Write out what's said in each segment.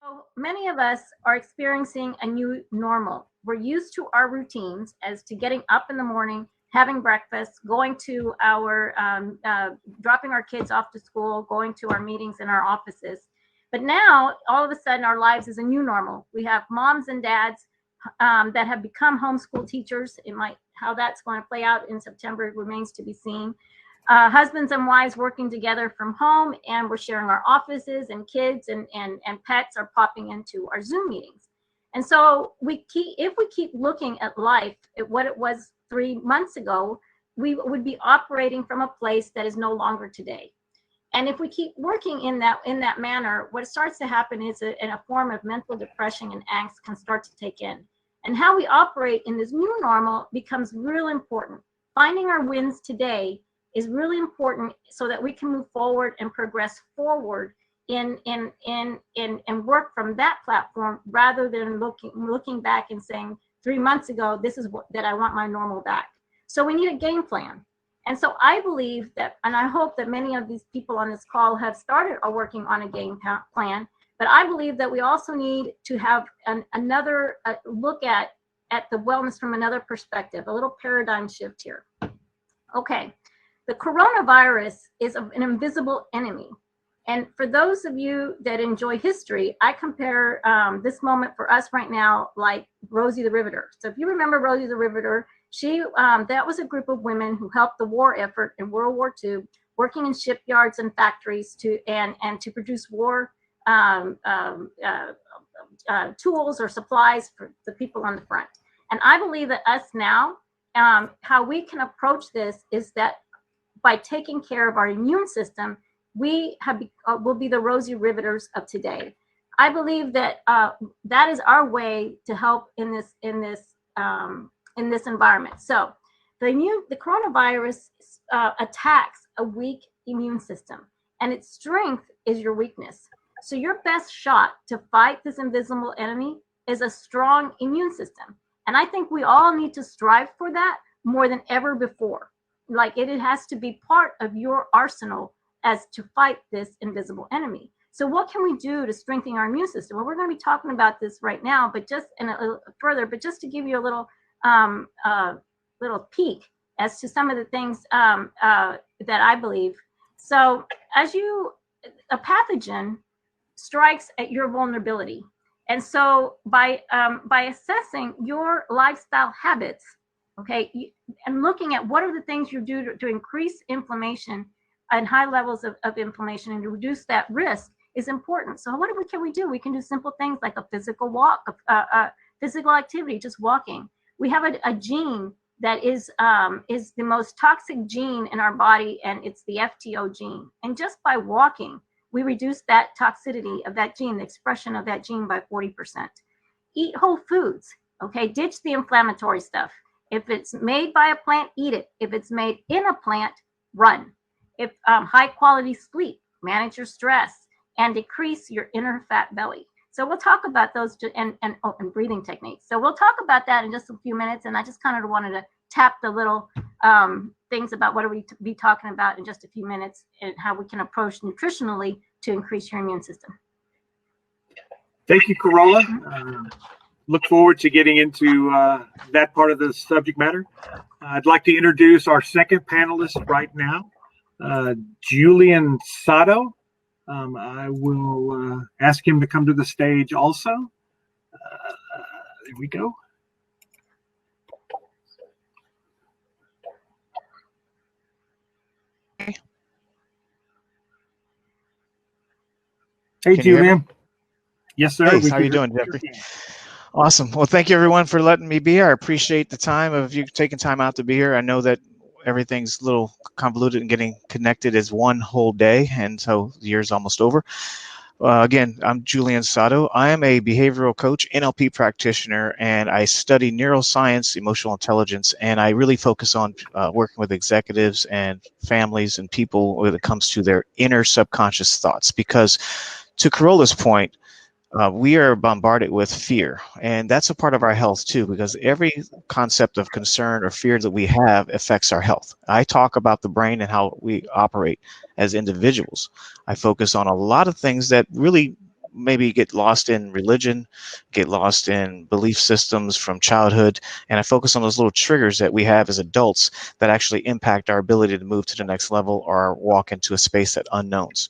So many of us are experiencing a new normal. We're used to our routines as to getting up in the morning, having breakfast, going to our dropping our kids off to school, going to our meetings in our offices. But now, all of a sudden, our lives is a new normal. We have moms and dads that have become homeschool teachers. It might how that's going to play out in September remains to be seen. Husbands and wives working together from home, and we're sharing our offices, and kids and pets are popping into our Zoom meetings. And so if we keep looking at life at what it was 3 months ago, we would be operating from a place that is no longer today. And if we keep working in that manner, what starts to happen is in a form of mental depression and angst can start to take in. And how we operate in this new normal becomes real important. Finding our wins today is really important so that we can move forward and progress forward and work from that platform rather than looking back and saying 3 months ago, this is that I want my normal back. So we need a game plan. And so I believe that, and I hope that many of these people on this call have started or working on a game plan, but I believe that we also need to have another look at the wellness from another perspective, a little paradigm shift here. Okay. The coronavirus is an invisible enemy. And for those of you that enjoy history, I compare this moment for us right now like Rosie the Riveter. So if you remember Rosie the Riveter, that was a group of women who helped the war effort in World War II, working in shipyards and factories to produce war tools or supplies for the people on the front. And I believe that us now, how we can approach this is that by taking care of our immune system, we will be the Rosie Riveters of today. I believe that that is our way to help in this environment. So the coronavirus attacks a weak immune system, and its strength is your weakness. So your best shot to fight this invisible enemy is a strong immune system. And I think we all need to strive for that more than ever before. Like it has to be part of your arsenal as to fight this invisible enemy. So what can we do to strengthen our immune system? Well, we're going to be talking about this right now, but just just to give you a little peek as to some of the things that I believe. So a pathogen strikes at your vulnerability. And so by assessing your lifestyle habits, okay, and looking at what are the things you do to increase inflammation and high levels of inflammation and to reduce that risk is important. So what can we do? We can do simple things like a physical walk, physical activity, just walking. We have a gene that is the most toxic gene in our body, and it's the FTO gene. And just by walking, we reduce that toxicity of that gene, the expression of that gene by 40%. Eat whole foods, okay? Ditch the inflammatory stuff. If it's made by a plant, eat it. If it's made in a plant, run. If high quality sleep, manage your stress, and decrease your inner fat belly. So we'll talk about those and breathing techniques. So we'll talk about that in just a few minutes. And I just kind of wanted to tap the little things about what are we be talking about in just a few minutes and how we can approach nutritionally to increase your immune system. Thank you, Carola. Look forward to getting into that part of the subject matter. I'd like to introduce our second panelist right now, Julian Sato. I will ask him to come to the stage also. There we go. Hey, Julian. Yes, sir. Hey, how are you doing, Jeffrey? Awesome. Well, thank you, everyone, for letting me be here. I appreciate the time of you taking time out to be here. I know that everything's a little convoluted and getting connected is one whole day, and so the year's almost over. Again, I'm Julian Sato. I am a behavioral coach, NLP practitioner, and I study neuroscience, emotional intelligence, and I really focus on working with executives and families and people when it comes to their inner subconscious thoughts. Because to Carola's point, we are bombarded with fear, and that's a part of our health too, because every concept of concern or fear that we have affects our health. I talk about the brain and how we operate as individuals. I focus on a lot of things that really maybe get lost in religion, get lost in belief systems from childhood, and I focus on those little triggers that we have as adults that actually impact our ability to move to the next level or walk into a space that unknowns.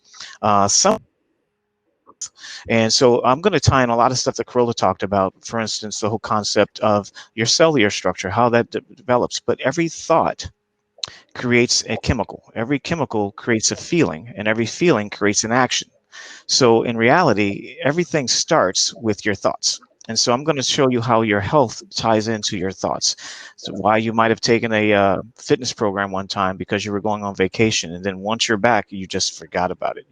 And so I'm going to tie in a lot of stuff that Carolla talked about, for instance, the whole concept of your cellular structure, how that develops. But every thought creates a chemical. Every chemical creates a feeling, and every feeling creates an action. So in reality, everything starts with your thoughts. And so I'm going to show you how your health ties into your thoughts. So why you might have taken a fitness program one time because you were going on vacation, and then once you're back, you just forgot about it.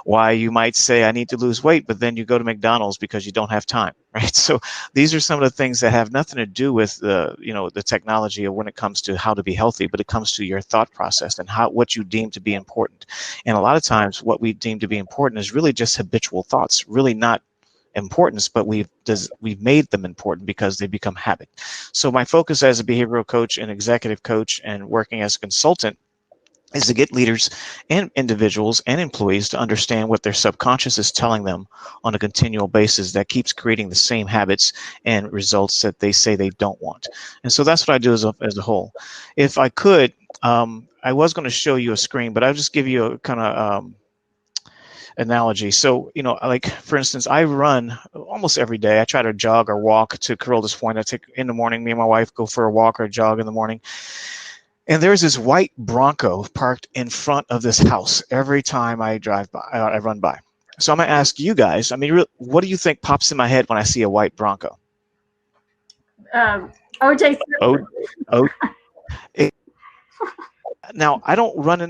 Why you might say, I need to lose weight, but then you go to McDonald's because you don't have time, right? So these are some of the things that have nothing to do with the technology of when it comes to how to be healthy, but it comes to your thought process and what you deem to be important. And a lot of times what we deem to be important is really just habitual thoughts, really not importance, but we've made them important because they become habit. So my focus as a behavioral coach and executive coach and working as a consultant is to get leaders and individuals and employees to understand what their subconscious is telling them on a continual basis that keeps creating the same habits and results that they say they don't want. And so that's what I do as a whole. If I could, I was going to show you a screen, but I'll just give you a kind of analogy. So, like for instance, I run almost every day. I try to jog or walk. To Carolla's point, I take in the morning, me and my wife go for a walk or a jog in the morning. And there's this white Bronco parked in front of this house every time I drive by, I run by. So I'm going to ask you guys, what do you think pops in my head when I see a white Bronco? OJ. Now, I don't run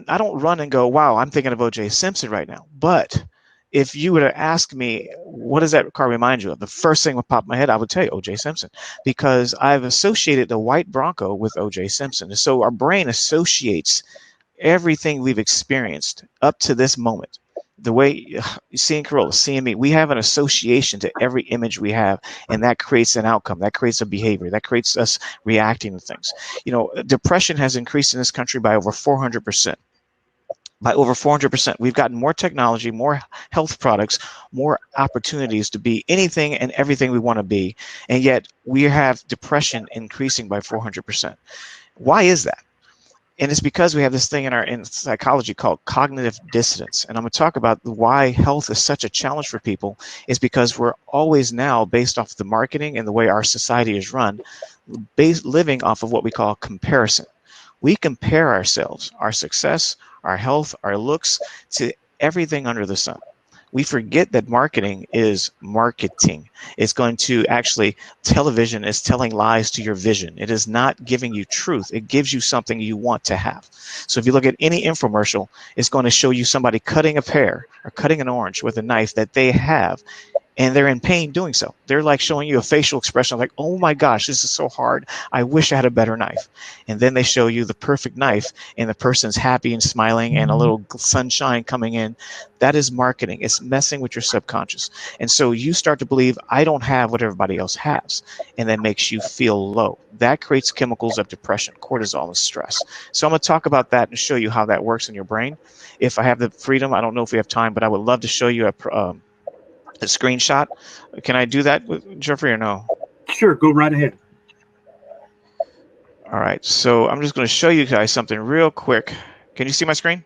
and go, wow, I'm thinking of O.J. Simpson right now. But if you were to ask me, what does that car remind you of? The first thing would pop in my head, I would tell you O.J. Simpson, because I've associated the white Bronco with O.J. Simpson. And so our brain associates everything we've experienced up to this moment. The way seeing Carolla, seeing me, we have an association to every image we have, and that creates an outcome, that creates a behavior, that creates us reacting to things. Depression has increased in this country by over 400%. By over 400%. We've gotten more technology, more health products, more opportunities to be anything and everything we want to be, and yet we have depression increasing by 400%. Why is that? And it's because we have this thing in psychology called cognitive dissonance. And I'm going to talk about why health is such a challenge for people is because we're always now, based off the marketing and the way our society is run, living off of what we call comparison. We compare ourselves, our success, our health, our looks, to everything under the sun. We forget that marketing is marketing. It's going to television is telling lies to your vision. It is not giving you truth. It gives you something you want to have. So if you look at any infomercial, it's going to show you somebody cutting a pear or cutting an orange with a knife that they have, and they're in pain doing so. They're like showing you a facial expression like, oh my gosh, this is so hard. I wish I had a better knife. And then they show you the perfect knife and the person's happy and smiling and a little sunshine coming in. That is marketing. It's messing with your subconscious. And so you start to believe, I don't have what everybody else has. And that makes you feel low. That creates chemicals of depression, cortisol, and stress. So I'm going to talk about that and show you how that works in your brain. If I have the freedom, I don't know if we have time, but I would love to show you a screenshot. Can I do that with Jeffrey or no? Sure, go right ahead. All right, so I'm just going to show you guys something real quick. Can you see my screen?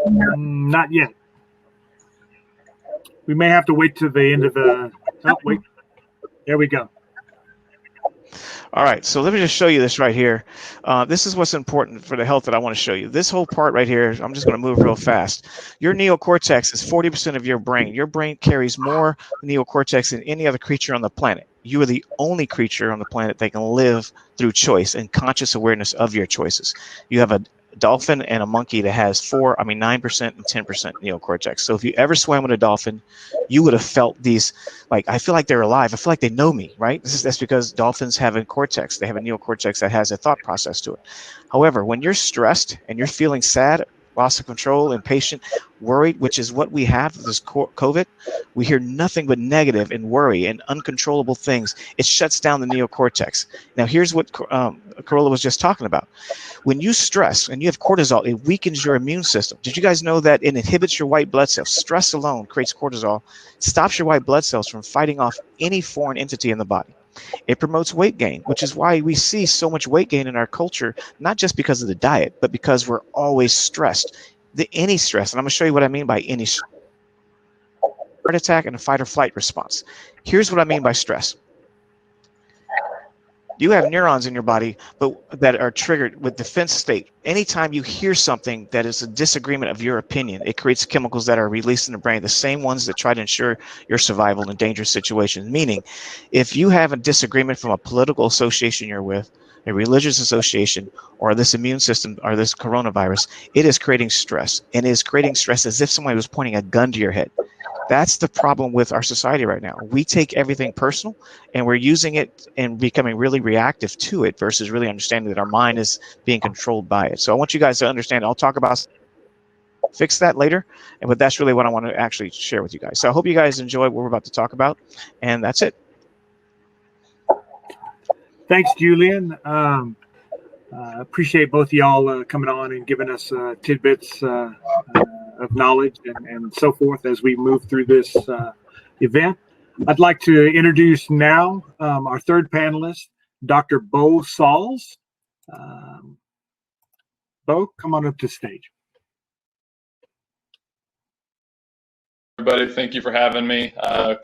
Not yet. We may have to wait to the end of the. Oh, wait. There we go. All right, so let me just show you this right here. This is what's important for the health that I want to show you. This whole part right here, I'm just going to move real fast. Your neocortex is 40% of your brain. Your brain carries more neocortex than any other creature on the planet. You are the only creature on the planet that can live through choice and conscious awareness of your choices. You have a dolphin and a monkey that has 9% and 10% neocortex. So if you ever swam with a dolphin, you would have felt these, like, I feel like they're alive. I feel like they know me, right? That's because dolphins have a cortex. They have a neocortex that has a thought process to it. However, when you're stressed and you're feeling sad, loss of control, impatient, worried, which is what we have with this COVID. We hear nothing but negative and worry and uncontrollable things. It shuts down the neocortex. Now, here's what Carola was just talking about. When you stress and you have cortisol, it weakens your immune system. Did you guys know that it inhibits your white blood cells? Stress alone creates cortisol, stops your white blood cells from fighting off any foreign entity in the body. It promotes weight gain, which is why we see so much weight gain in our culture, not just because of the diet, but because we're always stressed. Any stress, and I'm going to show you what I mean by any stress. Heart attack and a fight or flight response. Here's what I mean by stress. You have neurons in your body that are triggered with defense state. Anytime you hear something that is a disagreement of your opinion, it creates chemicals that are released in the brain, the same ones that try to ensure your survival in dangerous situations. Meaning, if you have a disagreement from a political association you're with, a religious association, or this immune system, or this coronavirus, it is creating stress. And it is creating stress as if somebody was pointing a gun to your head. That's the problem with our society right now. We take everything personal, and we're using it and becoming really reactive to it versus really understanding that our mind is being controlled by it. So I want you guys to understand. I'll talk about fix that later, but that's really what I want to actually share with you guys. So I hope you guys enjoy what we're about to talk about, and that's it. Thanks, Julian. Appreciate both of y'all coming on and giving us tidbits of knowledge and so forth as we move through this event. I'd like to introduce now our third panelist, Dr. Bo Sauls. Bo, come on up to stage. Everybody, thank you for having me.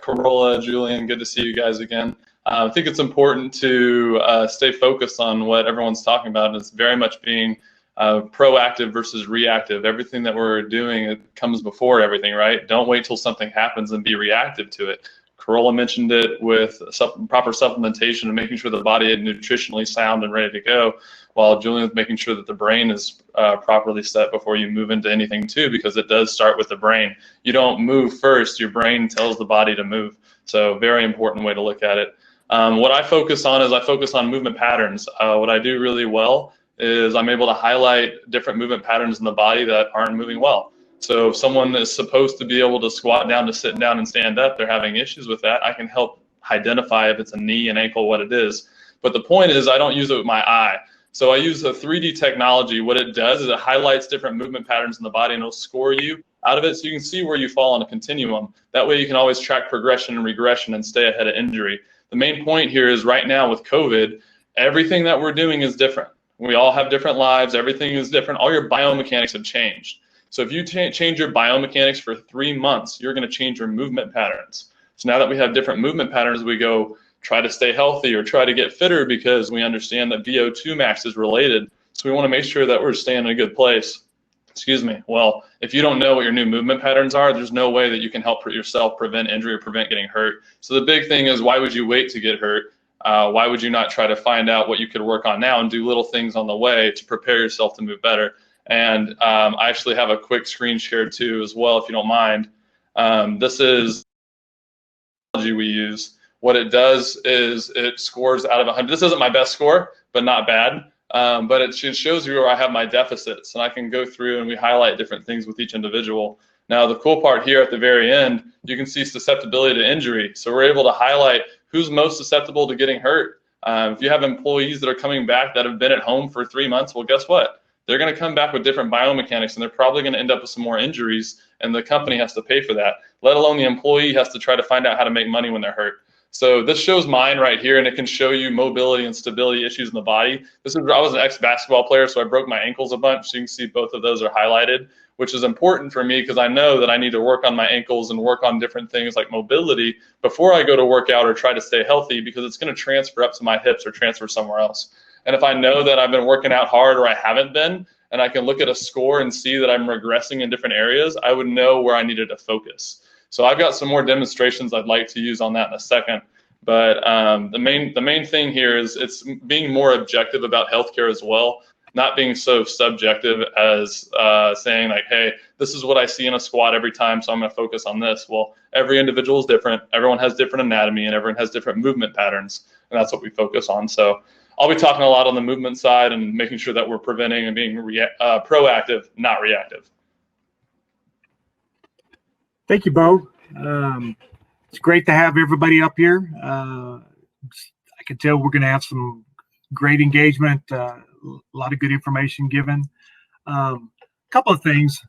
Carola, Julian, good to see you guys again. I think it's important to stay focused on what everyone's talking about, and it's very much being proactive versus reactive. Everything that we're doing, it comes before everything, right? Don't wait till something happens and be reactive to it. Carola mentioned it with proper supplementation and making sure the body is nutritionally sound and ready to go, while Julian was making sure that the brain is properly set before you move into anything too, because it does start with the brain. You don't move first, your brain tells the body to move. So very important way to look at it. What I focus on is I focus on movement patterns. What I do really well is I'm able to highlight different movement patterns in the body that aren't moving well. So if someone is supposed to be able to squat down to sit down and stand up, they're having issues with that, I can help identify if it's a knee, an ankle, what it is. But the point is I don't use it with my eye. So I use a 3D technology. What it does is it highlights different movement patterns in the body, and it'll score you out of it so you can see where you fall on a continuum. That way you can always track progression and regression and stay ahead of injury. The main point here is right now with COVID, everything that we're doing is different. We all have different lives. Everything is different. All your biomechanics have changed. So if you change your biomechanics for 3 months, you're going to change your movement patterns. So now that we have different movement patterns, we go try to stay healthy or try to get fitter because we understand that VO2 max is related. So we want to make sure that we're staying in a good place. Excuse me. Well, if you don't know what your new movement patterns are, there's no way that you can help yourself prevent injury or prevent getting hurt. So the big thing is, why would you wait to get hurt? Why would you not try to find out what you could work on now and do little things on the way to prepare yourself to move better? And I actually have a quick screen share too as well, if you don't mind. This is technology we use. What it does is it scores out of 100. This isn't my best score, but not bad. But it shows you where I have my deficits, and I can go through and we highlight different things with each individual. Now, the cool part here at the very end, you can see susceptibility to injury. So we're able to highlight who's most susceptible to getting hurt. If you have employees that are coming back that have been at home for 3 months, well, guess what? They're going to come back with different biomechanics, and they're probably going to end up with some more injuries, and the company has to pay for that, let alone the employee has to try to find out how to make money when they're hurt. So this shows mine right here, and it can show you mobility and stability issues in the body. I was an ex-basketball player, so I broke my ankles a bunch. So you can see both of those are highlighted, which is important for me because I know that I need to work on my ankles and work on different things like mobility before I go to work out or try to stay healthy, because it's going to transfer up to my hips or transfer somewhere else. And if I know that I've been working out hard or I haven't been, and I can look at a score and see that I'm regressing in different areas, I would know where I needed to focus. So I've got some more demonstrations I'd like to use on that in a second. But the main thing here is it's being more objective about healthcare as well, not being so subjective as saying like, hey, this is what I see in a squat every time, so I'm going to focus on this. Well, every individual is different. Everyone has different anatomy, and everyone has different movement patterns, and that's what we focus on. So I'll be talking a lot on the movement side and making sure that we're preventing and being proactive, not reactive. Thank you, Bo. It's great to have everybody up here. I can tell we're going to have some great engagement, a lot of good information given. A couple of things.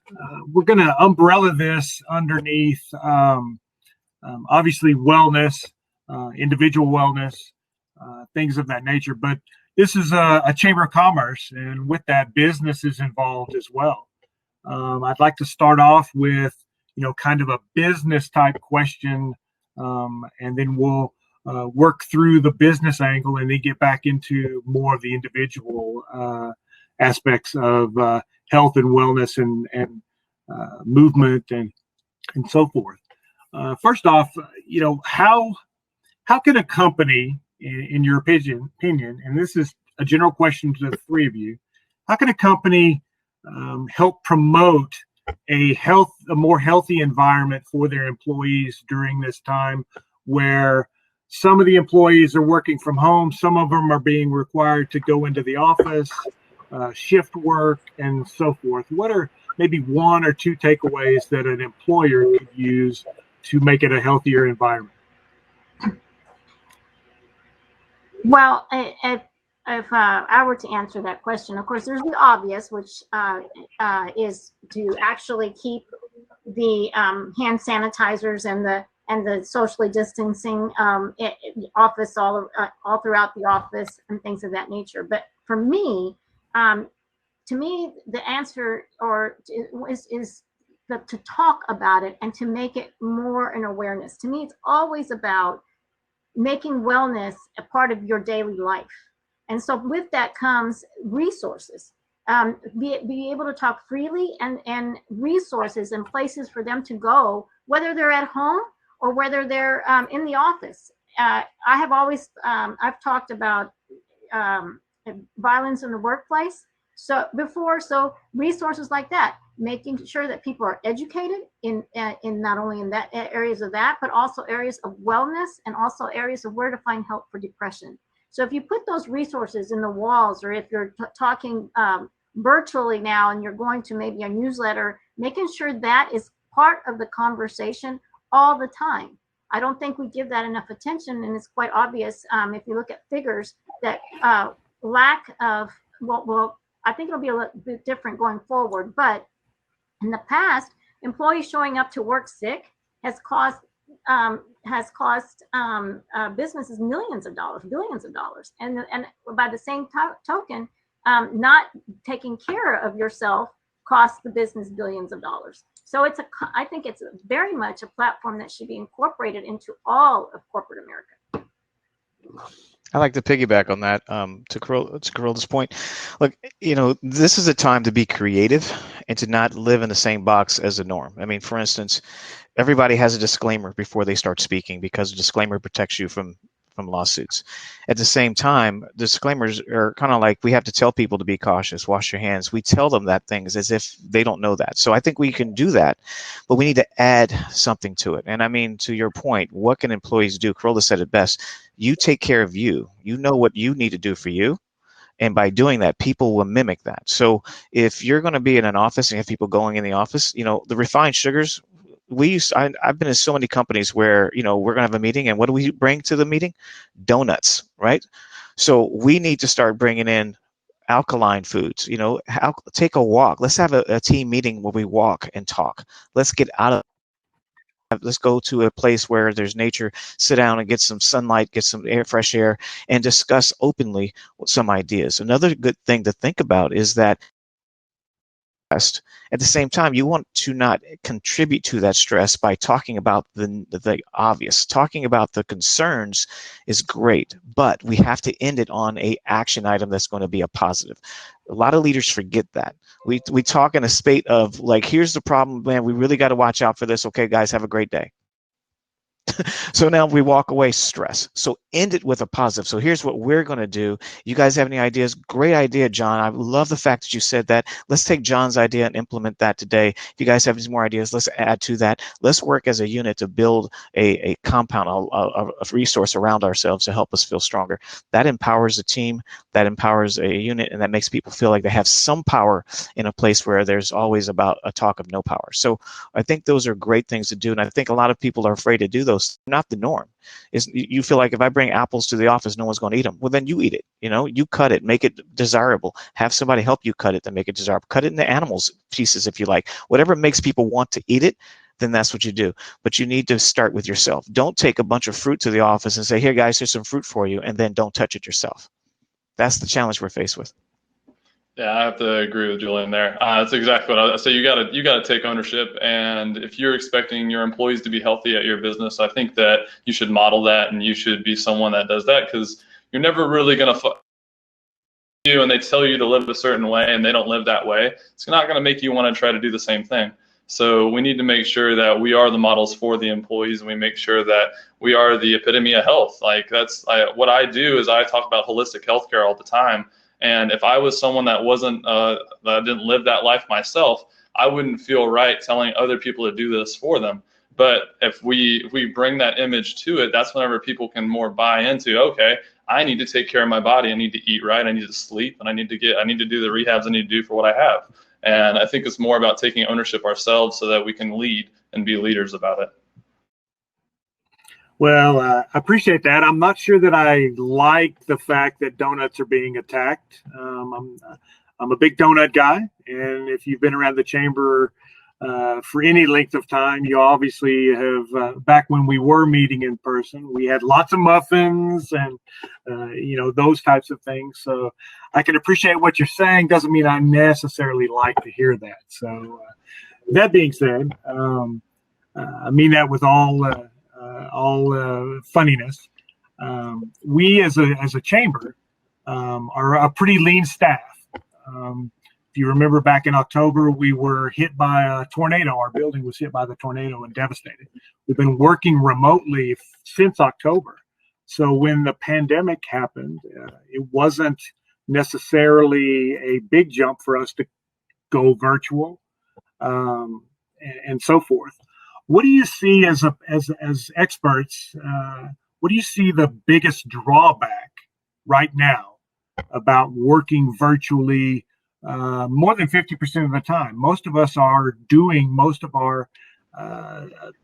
We're going to umbrella this underneath, obviously, wellness, individual wellness, things of that nature. But this is a Chamber of Commerce, and with that, business is involved as well. I'd like to start off with, kind of a business type question, and then we'll work through the business angle and then get back into more of the individual aspects of health and wellness and movement and so forth. First off, how can a company, in your opinion, and this is a general question to the three of you, how can a company help promote a more healthy environment for their employees during this time where some of the employees are working from home, some of them are being required to go into the office, shift work, and so forth? What are maybe one or two takeaways that an employer could use to make it a healthier environment? Well, if I were to answer that question, of course, there's the obvious, which is to actually keep the hand sanitizers and the socially distancing office all throughout the office and things of that nature. But for me, to me, the answer is to talk about it and to make it more an awareness. To me, it's always about making wellness a part of your daily life. And so with that comes resources. Be able to talk freely and resources and places for them to go, whether they're at home or whether they're in the office. I have always, I've talked about violence in the workplace. So resources like that, making sure that people are educated in not only in that areas of that, but also areas of wellness and also areas of where to find help for depression. So if you put those resources in the walls, or if you're talking virtually now and you're going to maybe a newsletter, making sure that is part of the conversation all the time. I don't think we give that enough attention, and it's quite obvious if you look at figures that lack of, well, I think it'll be a little bit different going forward, but in the past, employees showing up to work sick has caused businesses millions of dollars, billions of dollars, and by the same token, not taking care of yourself costs the business billions of dollars. So I think it's very much a platform that should be incorporated into all of corporate America. I like to piggyback on that, to Carola's point. Look, this is a time to be creative and to not live in the same box as the norm. I mean, for instance, everybody has a disclaimer before they start speaking because a disclaimer protects you from lawsuits. At the same time, disclaimers are kind of like, we have to tell people to be cautious, wash your hands. We tell them that things as if they don't know that. So I think we can do that, but we need to add something to it. And I mean, to your point, what can employees do? Carola said it best. You take care of you. You know what you need to do for you. And by doing that, people will mimic that. So if you're going to be in an office and you have people going in the office, the refined sugars, I've been in so many companies where, we're going to have a meeting, and what do we bring to the meeting? Donuts, right? So we need to start bringing in alkaline foods, take a walk. Let's have a team meeting where we walk and talk. Let's get out of Let's go to a place where there's nature, sit down and get some sunlight, get some fresh air, and discuss openly some ideas. Another good thing to think about is that at the same time, you want to not contribute to that stress by talking about the obvious. Talking about the concerns is great, but we have to end it on an action item that's going to be a positive. A lot of leaders forget that. We talk in a spate of like, here's the problem, man, we really got to watch out for this. Okay, guys, have a great day. So now we walk away stress. So end it with a positive. So here's what we're going to do. You guys have any ideas? Great idea, John. I love the fact that you said that. Let's take John's idea and implement that today. If you guys have any more ideas, let's add to that. Let's work as a unit to build a compound, a resource around ourselves to help us feel stronger. That empowers a team, that empowers a unit, and that makes people feel like they have some power in a place where there's always about a talk of no power. So I think those are great things to do, and I think a lot of people are afraid to do those. Not the norm. You feel like if I bring apples to the office, no one's going to eat them. Well, then you eat it. You cut it, make it desirable. Have somebody help you cut it to make it desirable. Cut it into animals pieces if you like. Whatever makes people want to eat it, then that's what you do. But you need to start with yourself. Don't take a bunch of fruit to the office and say, here, guys, here's some fruit for you, and then don't touch it yourself. That's the challenge we're faced with. Yeah, I have to agree with Julian there. That's exactly what I say. You gotta take ownership, and if you're expecting your employees to be healthy at your business, I think that you should model that, and you should be someone that does that, because you're never really gonna you and they tell you to live a certain way and they don't live that way. It's not gonna make you want to try to do the same thing. So we need to make sure that we are the models for the employees, and we make sure that we are the epitome of health. Like what I do is I talk about holistic healthcare all the time. And if I was someone that wasn't, that didn't live that life myself, I wouldn't feel right telling other people to do this for them. But if we bring that image to it, that's whenever people can more buy into, okay, I need to take care of my body. I need to eat right. I need to sleep, and I need to do the rehabs I need to do for what I have. And I think it's more about taking ownership ourselves so that we can lead and be leaders about it. Well, I appreciate that. I'm not sure that I like the fact that donuts are being attacked. I'm a big donut guy, and if you've been around the chamber for any length of time, you obviously have. Back when we were meeting in person, we had lots of muffins and those types of things. So I can appreciate what you're saying. Doesn't mean I necessarily like to hear that. So that being said, I mean that with all funniness. We as a chamber are a pretty lean staff. If you remember back in October, we were hit by a tornado. Our building was hit by the tornado and devastated. We've been working remotely since October. So when the pandemic happened, it wasn't necessarily a big jump for us to go virtual and so forth. What do you see as experts? What do you see the biggest drawback right now about working virtually more than 50% of the time? Most of us are doing most of our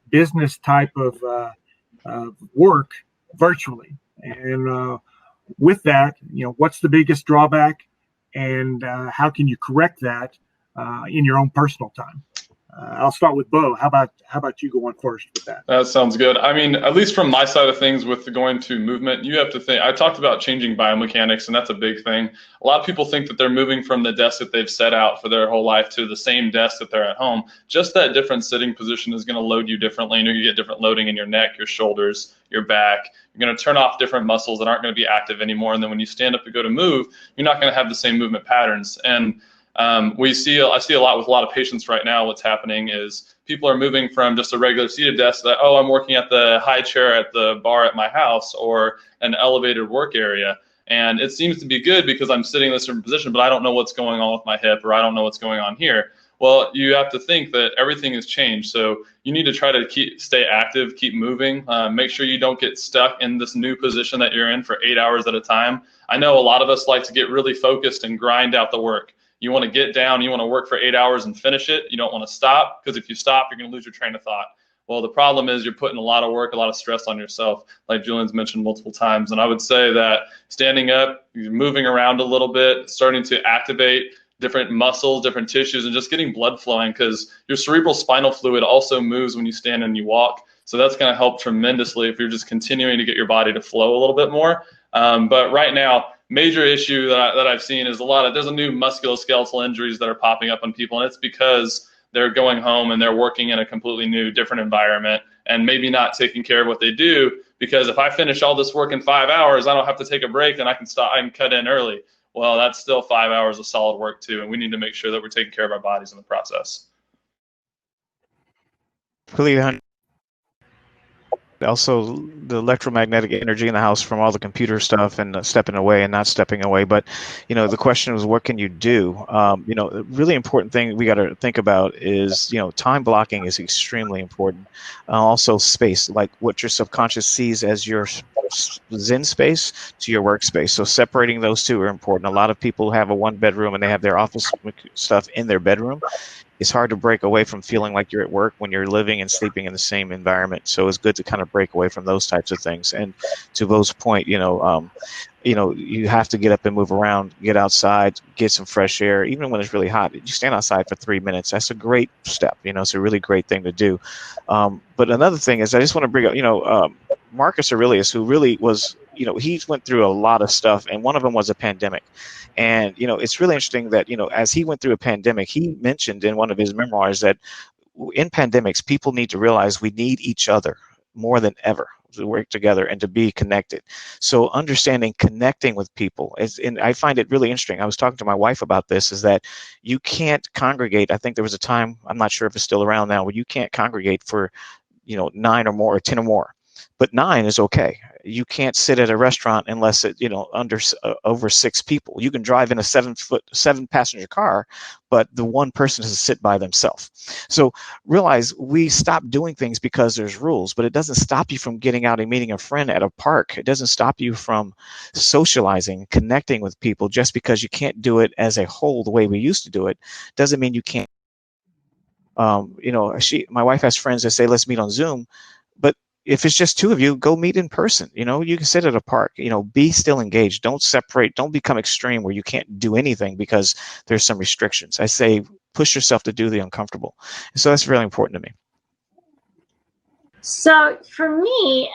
business type of work virtually. And with that, what's the biggest drawback, and how can you correct that in your own personal time? I'll start with Bo. How about you going first with that? That sounds good. I mean, at least from my side of things with going to movement, you have to think, I talked about changing biomechanics, and that's a big thing. A lot of people think that they're moving from the desk that they've set out for their whole life to the same desk that they're at home. Just that different sitting position is going to load you differently. You get different loading in your neck, your shoulders, your back. You're going to turn off different muscles that aren't going to be active anymore. And then when you stand up to go to move, you're not going to have the same movement patterns. And I see a lot with a lot of patients right now. What's happening is people are moving from just a regular seated desk that, oh, I'm working at the high chair at the bar at my house or an elevated work area. And it seems to be good because I'm sitting in a certain position, but I don't know what's going on with my hip, or I don't know what's going on here. Well, you have to think that everything has changed. So you need to try to stay active, keep moving, make sure you don't get stuck in this new position that you're in for 8 hours at a time. I know a lot of us like to get really focused and grind out the work. You want to get down, you want to work for 8 hours and finish it. You don't want to stop, because if you stop, you're going to lose your train of thought. Well, the problem is you're putting a lot of work, a lot of stress on yourself, like Julian's mentioned multiple times. And I would say that standing up, you're moving around a little bit, starting to activate different muscles, different tissues, and just getting blood flowing, because your cerebral spinal fluid also moves when you stand and you walk. So that's going to help tremendously if you're just continuing to get your body to flow a little bit more. But right now, major issue that I've seen is there's a new musculoskeletal injuries that are popping up on people, and it's because they're going home and they're working in a completely new, different environment, and maybe not taking care of what they do, because if I finish all this work in 5 hours, I don't have to take a break, and I can cut in early. Well, that's still 5 hours of solid work too, and we need to make sure that we're taking care of our bodies in the process. Also the electromagnetic energy in the house from all the computer stuff and stepping away and not stepping away. But, the question was, what can you do? A really important thing we got to think about is, time blocking is extremely important. Also space, like what your subconscious sees as your Zen space to your workspace. So separating those two are important. A lot of people have a 1 bedroom and they have their office stuff in their bedroom. It's hard to break away from feeling like you're at work when you're living and sleeping in the same environment. So it's good to kind of break away from those types of things. And to Bo's point, you have to get up and move around, get outside, get some fresh air. Even when it's really hot, you stand outside for 3 minutes. That's a great step. It's a really great thing to do. But another thing is, I just want to bring up, Marcus Aurelius, who really was, he went through a lot of stuff, and one of them was a pandemic. And, it's really interesting that, as he went through a pandemic, he mentioned in one of his memoirs that in pandemics, people need to realize we need each other more than ever to work together and to be connected. So understanding connecting with people and I find it really interesting. I was talking to my wife about this, is that you can't congregate. I think there was a time, I'm not sure if it's still around now, where you can't congregate for, 9 or more or 10 or more. But 9 is okay. You can't sit at a restaurant unless it, over 6 people. You can drive in a 7-passenger car, but the one person has to sit by themselves. So realize we stop doing things because there's rules, but it doesn't stop you from getting out and meeting a friend at a park. It doesn't stop you from socializing, connecting with people. Just because you can't do it as a whole the way we used to do it, doesn't mean you can't. My wife has friends that say, let's meet on Zoom, but if it's just 2 of you, go meet in person. You can sit at a park, be still engaged. Don't separate. Don't become extreme where you can't do anything because there's some restrictions. I say push yourself to do the uncomfortable. And so that's really important to me. So for me,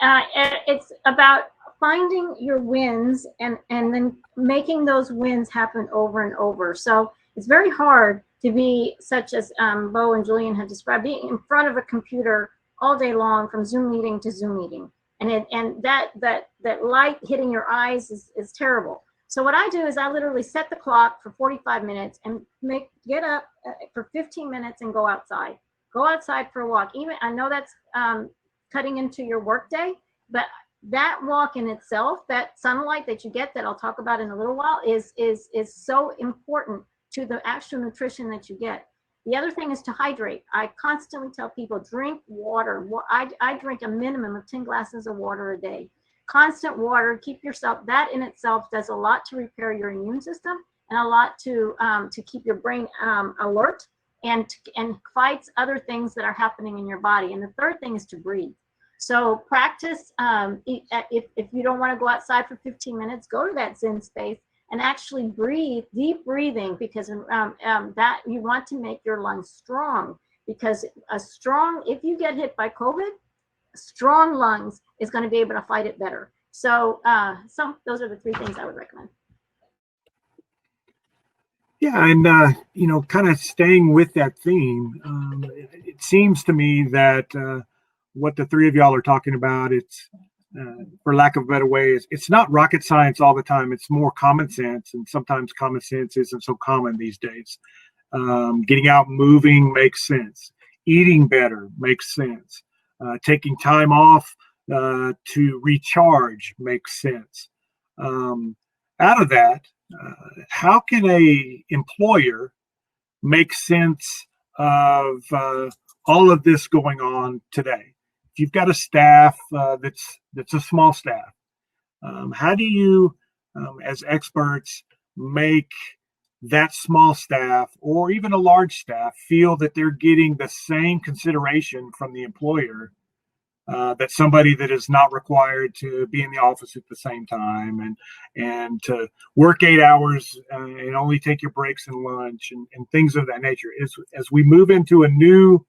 it's about finding your wins and then making those wins happen over and over. So it's very hard to be such as Bo and Julian have described, being in front of a computer all day long from Zoom meeting to Zoom meeting. And that light hitting your eyes is terrible. So what I do is I literally set the clock for 45 minutes and get up for 15 minutes and go outside. Go outside for a walk. Even I know that's cutting into your workday, but that walk in itself, that sunlight that you get, that I'll talk about in a little while, is so important to the actual nutrition that you get. The other thing is to hydrate. I constantly tell people, drink water. I drink a minimum of 10 glasses of water a day. Constant water, keep yourself, that in itself does a lot to repair your immune system and a lot to keep your brain alert and fights other things that are happening in your body. And the third thing is to breathe. So practice, if you don't want to go outside for 15 minutes, go to that Zen space and actually breathe, deep breathing, because that you want to make your lungs strong, because if you get hit by COVID, strong lungs is going to be able to fight it better. So those are the 3 things I would recommend. Yeah, and kind of staying with that theme, it seems to me that what the 3 of y'all are talking about, it's for lack of a better way, it's not rocket science all the time. It's more common sense, and sometimes common sense isn't so common these days. Getting out, moving makes sense. Eating better makes sense. Taking time off to recharge makes sense. Out of that, how can a employer make sense of all of this going on today? If you've got a staff that's a small staff, how do you, as experts, make that small staff or even a large staff feel that they're getting the same consideration from the employer that somebody that is not required to be in the office at the same time and to work 8 hours and only take your breaks and lunch and things of that nature? As we move into a new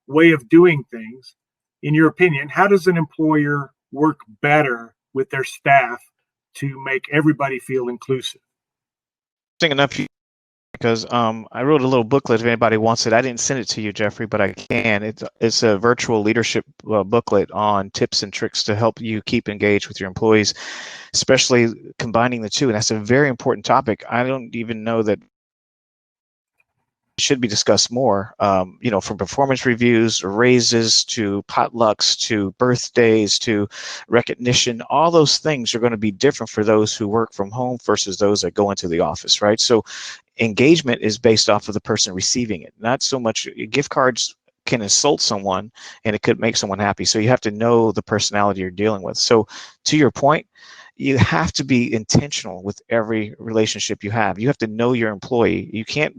way of doing things, in your opinion, how does an employer work better with their staff to make everybody feel inclusive? Enough, because I wrote a little booklet if anybody wants it. I didn't send it to you, Jeffrey, but I can. It's a virtual leadership booklet on tips and tricks to help you keep engaged with your employees, especially combining the 2. And that's a very important topic. I don't even know that should be discussed more. From performance reviews, raises, to potlucks, to birthdays, to recognition. All those things are going to be different for those who work from home versus those that go into the office, right? So engagement is based off of the person receiving it, not so much gift cards can insult someone and it could make someone happy. So you have to know the personality you're dealing with. So to your point, you have to be intentional with every relationship you have. You have to know your employee. You can't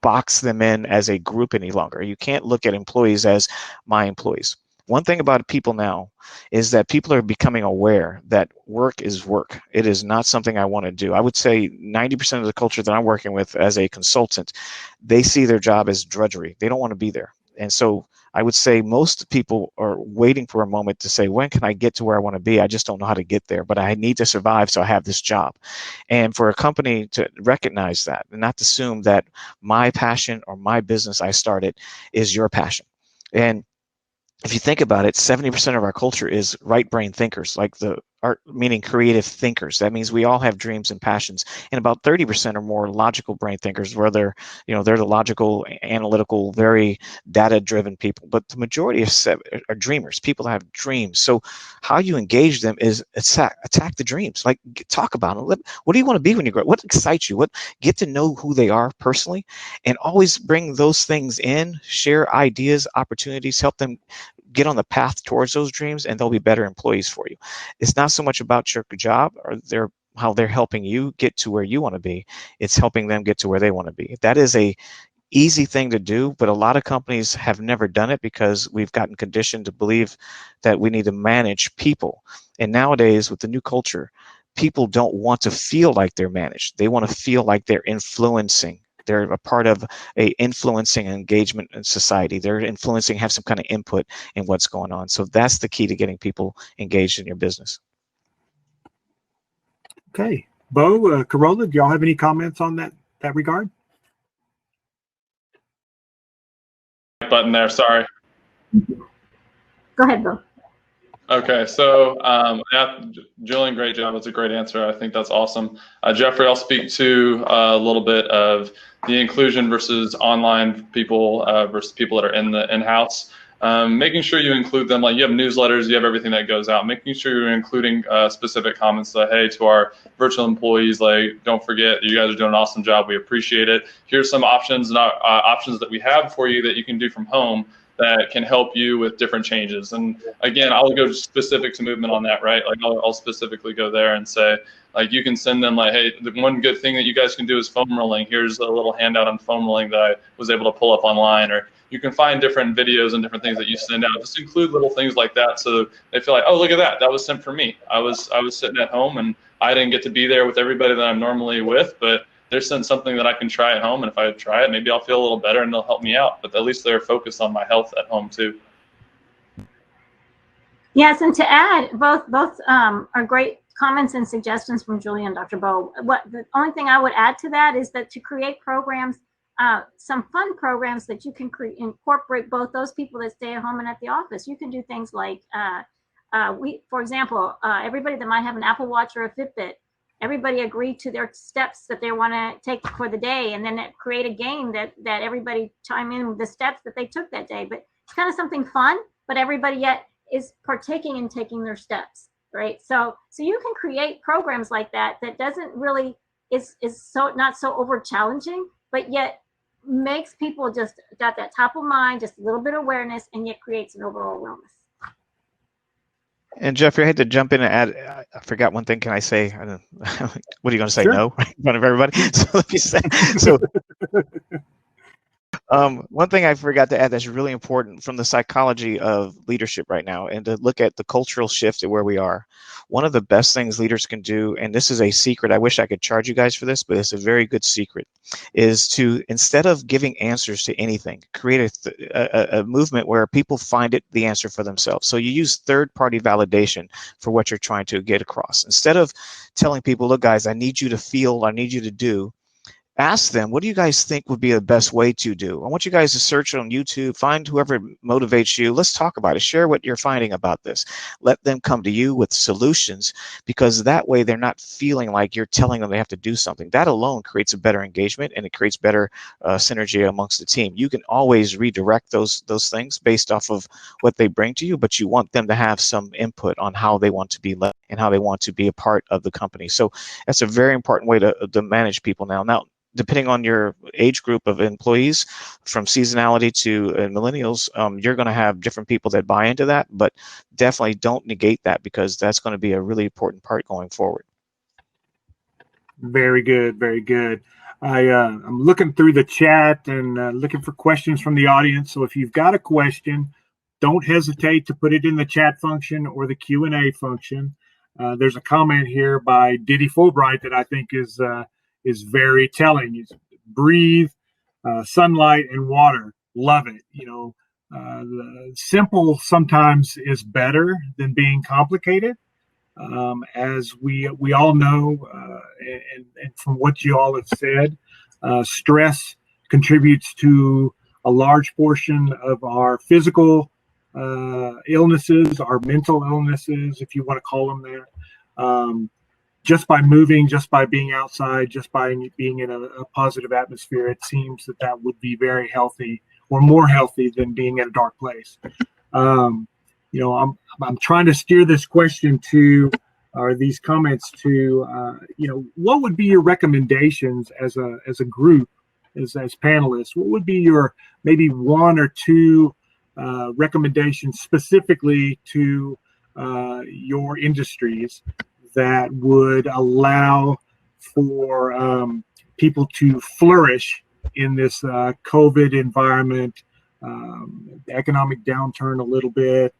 box them in as a group any longer. You can't look at employees as my employees. One thing about people now is that people are becoming aware that work is work. It is not something I want to do. I would say 90% of the culture that I'm working with as a consultant, they see their job as drudgery. They don't want to be there. And so I would say most people are waiting for a moment to say, when can I get to where I want to be? I just don't know how to get there, but I need to survive, so I have this job. And for a company to recognize that and not assume that my passion or my business I started is your passion. And if you think about it, 70% of our culture is right brain thinkers, like the art, meaning creative thinkers. That means we all have dreams and passions. And about 30% are more logical brain thinkers, where they're the logical, analytical, very data-driven people. But the majority are dreamers, people that have dreams. So how you engage them is attack the dreams. Like, talk about them. What do you want to be when you grow up? What excites you? Get to know who they are personally, and always bring those things in, share ideas, opportunities, help them get on the path towards those dreams, and they'll be better employees for you. It's not so much about your job or how they're helping you get to where you want to be. It's helping them get to where they want to be. That is a easy thing to do, but a lot of companies have never done it because we've gotten conditioned to believe that we need to manage people. And nowadays, with the new culture, people don't want to feel like they're managed. They want to feel like they're influencing. They're a part of a influencing engagement in society. They're influencing, have some kind of input in what's going on. So that's the key to getting people engaged in your business. Okay. Bo, Carola, do y'all have any comments on that regard? Button there, sorry. Go ahead, Bill. Okay, so yeah, Julian, great job. That's a great answer. I think that's awesome. Jeffrey, I'll speak to a little bit of the inclusion versus online people versus people that are in the in-house. Making sure you include them, like you have newsletters, you have everything that goes out, making sure you're including specific comments that, hey, to our virtual employees, like, don't forget, you guys are doing an awesome job. We appreciate it. Here's some options and options that we have for you that you can do from home that can help you with different changes. And again, I'll go specific to movement on that, right? Like I'll specifically go there and say, like, you can send them like, hey, the one good thing that you guys can do is foam rolling. Here's a little handout on foam rolling that I was able to pull up online. Or you can find different videos and different things that you send out. Just include little things like that so they feel like, oh, look at that. That was sent for me. I was sitting at home and I didn't get to be there with everybody that I'm normally with, but they're sending something that I can try at home. And if I try it, maybe I'll feel a little better and they'll help me out. But at least they're focused on my health at home too. Yes, and to add, both are great comments and suggestions from Julie and Dr. Bo. The only thing I would add to that is that to create programs, some fun programs that you can incorporate both those people that stay at home and at the office. You can do things like, for example, everybody that might have an Apple Watch or a Fitbit, everybody agree to their steps that they want to take for the day, and then create a game that everybody chime in with the steps that they took that day. But it's kind of something fun, but everybody yet is partaking in taking their steps, right? So you can create programs like that doesn't really is so not so over challenging, but yet makes people just got that top of mind, just a little bit of awareness, and yet creates an overall wellness. And Jeffrey, I had to jump in and add, I forgot one thing. Can I say, I don't, what are you going to say? Sure. No, in front of everybody. So let me say, so one thing I forgot to add that's really important from the psychology of leadership right now, and to look at the cultural shift at where we are. One of the best things leaders can do, and this is a secret, I wish I could charge you guys for this, but it's a very good secret, is to, instead of giving answers to anything, create a movement where people find the answer for themselves. So you use third-party validation for what you're trying to get across. Instead of telling people, look, guys, I need you to feel, I need you to do, ask them, what do you guys think would be the best way to do? I want you guys to search on YouTube, find whoever motivates you. Let's talk about it. Share what you're finding about this. Let them come to you with solutions, because that way they're not feeling like you're telling them they have to do something. That alone creates a better engagement, and it creates better synergy amongst the team. You can always redirect those things based off of what they bring to you, but you want them to have some input on how they want to be led and how they want to be a part of the company. So that's a very important way to manage people now. Depending on your age group of employees, from seasonality to millennials, you're going to have different people that buy into that, but definitely don't negate that, because that's going to be a really important part going forward. Very good, very good. I'm looking through the chat and looking for questions from the audience. So if you've got a question, don't hesitate to put it in the chat function or the Q&A function. There's a comment here by Diddy Fulbright that I think is very telling. It's breathe, sunlight, and water. Love it. The simple sometimes is better than being complicated. As we all know, and from what you all have said, stress contributes to a large portion of our physical illnesses, our mental illnesses, if you want to call them that. Just by moving, just by being outside, just by being in a positive atmosphere, it seems that would be very healthy, or more healthy than being in a dark place. I'm trying to steer this question to, or these comments to, what would be your recommendations as a group, as panelists? What would be your maybe one or two recommendations specifically to your industries that would allow for people to flourish in this COVID environment, economic downturn a little bit,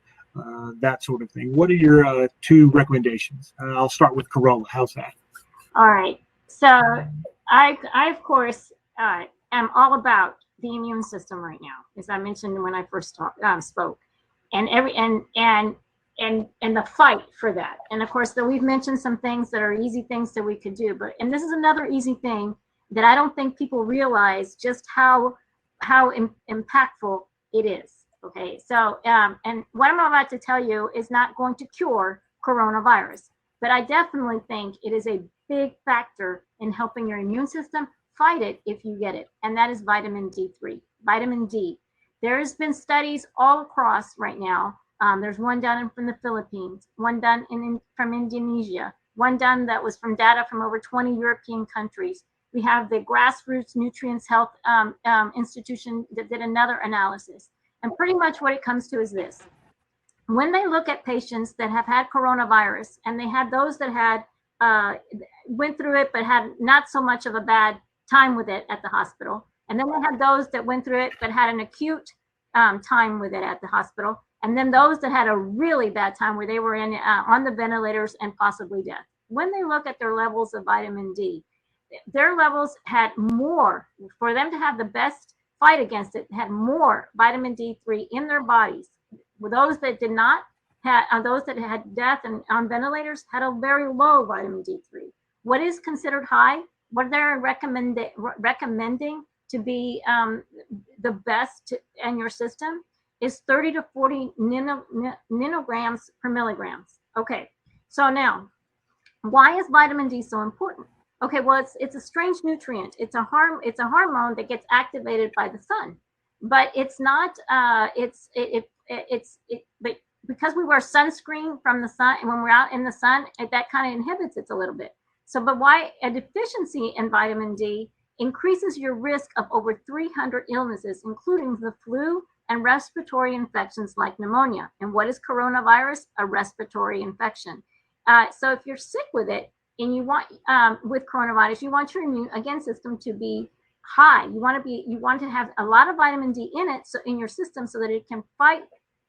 that sort of thing? What are your two recommendations? I'll start with Carola. How's that? All right. So I of course am all about the immune system right now, as I mentioned when I first spoke, and and the fight for that. And of course, we've mentioned some things that are easy things that we could do, and this is another easy thing that I don't think people realize just how impactful it is. Okay, so and what I'm about to tell you is not going to cure coronavirus, but I definitely think it is a big factor in helping your immune system fight it if you get it, and that is vitamin D3. Vitamin D. There's been studies all across right now. There's one done from the Philippines, one done from Indonesia, one done that was from data from over 20 European countries. We have the Grassroots Nutrients Health Institution that did another analysis. And pretty much what it comes to is this. When they look at patients that have had coronavirus, and they had those that had went through it but had not so much of a bad time with it at the hospital, and then they had those that went through it but had an acute time with it at the hospital, and then those that had a really bad time where they were on the ventilators and possibly death. When they look at their levels of vitamin D, their levels had more, for them to have the best fight against it, had more vitamin D3 in their bodies. With those that did not have, those that had death and on ventilators had a very low vitamin D3. What is considered high? What they're recommending to be the best in your system is 30 to 40 nanograms per milligrams. Okay, so now, why is vitamin D so important? Okay, well, it's a strange nutrient. It's a hormone that gets activated by the sun, but it's not. But because we wear sunscreen from the sun, and when we're out in the sun, that kind of inhibits it a little bit. So, but why a deficiency in vitamin D increases your risk of over 300 illnesses, including the flu and respiratory infections like pneumonia. And what is coronavirus? A respiratory infection. So if you're sick with it, and you want with coronavirus, you want your immune system to be high. You want to have a lot of vitamin D in it, so in your system, so that it can fight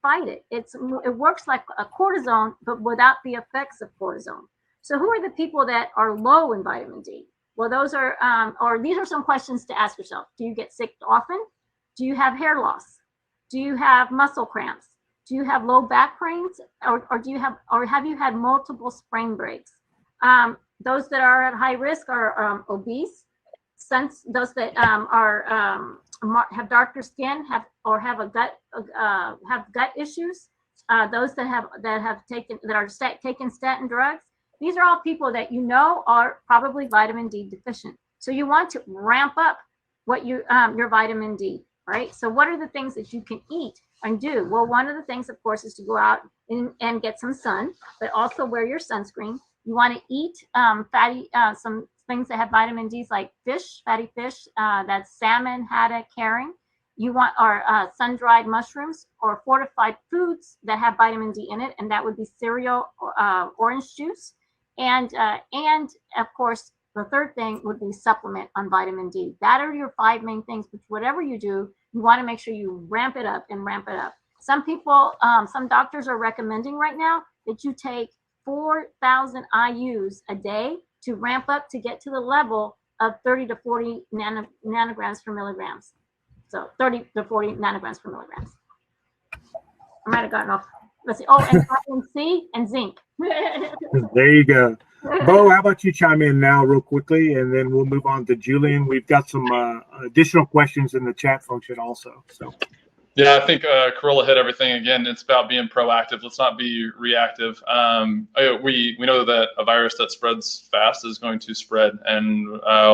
it. It works like a cortisone, but without the effects of cortisone. So who are the people that are low in vitamin D? Well, those are, or these are some questions to ask yourself. Do you get sick often? Do you have hair loss? Do you have muscle cramps? Do you have low back pains? Or have you had multiple spring breaks? Those that are at high risk are obese. those that have darker skin, have gut issues, those that are taking statin drugs. These are all people that are probably vitamin D deficient. So you want to ramp up what your vitamin D, right? So what are the things that you can eat and do? Well, one of the things, of course, is to go out and get some sun, but also wear your sunscreen. You want to eat some things that have vitamin D's, like fatty fish, that's salmon, haddock, herring. You want sun-dried mushrooms or fortified foods that have vitamin D in it, and that would be cereal, orange juice, and of course, the third thing would be supplement on vitamin D. That are your 5 main things. But whatever you do, you want to make sure you ramp it up and ramp it up. Some people, some doctors are recommending right now that you take 4,000 IUs a day to ramp up to get to the level of 30 to 40 nanograms per milligrams. So 30 to 40 nanograms per milligrams. I might have gotten off. Let's see. Oh, and vitamin C and zinc. There you go. Bo, how about you chime in now real quickly, and then we'll move on to Julian. We've got some additional questions in the chat function also. So. Yeah, I think Carolla hit everything. Again, it's about being proactive. Let's not be reactive. We know that a virus that spreads fast is going to spread, and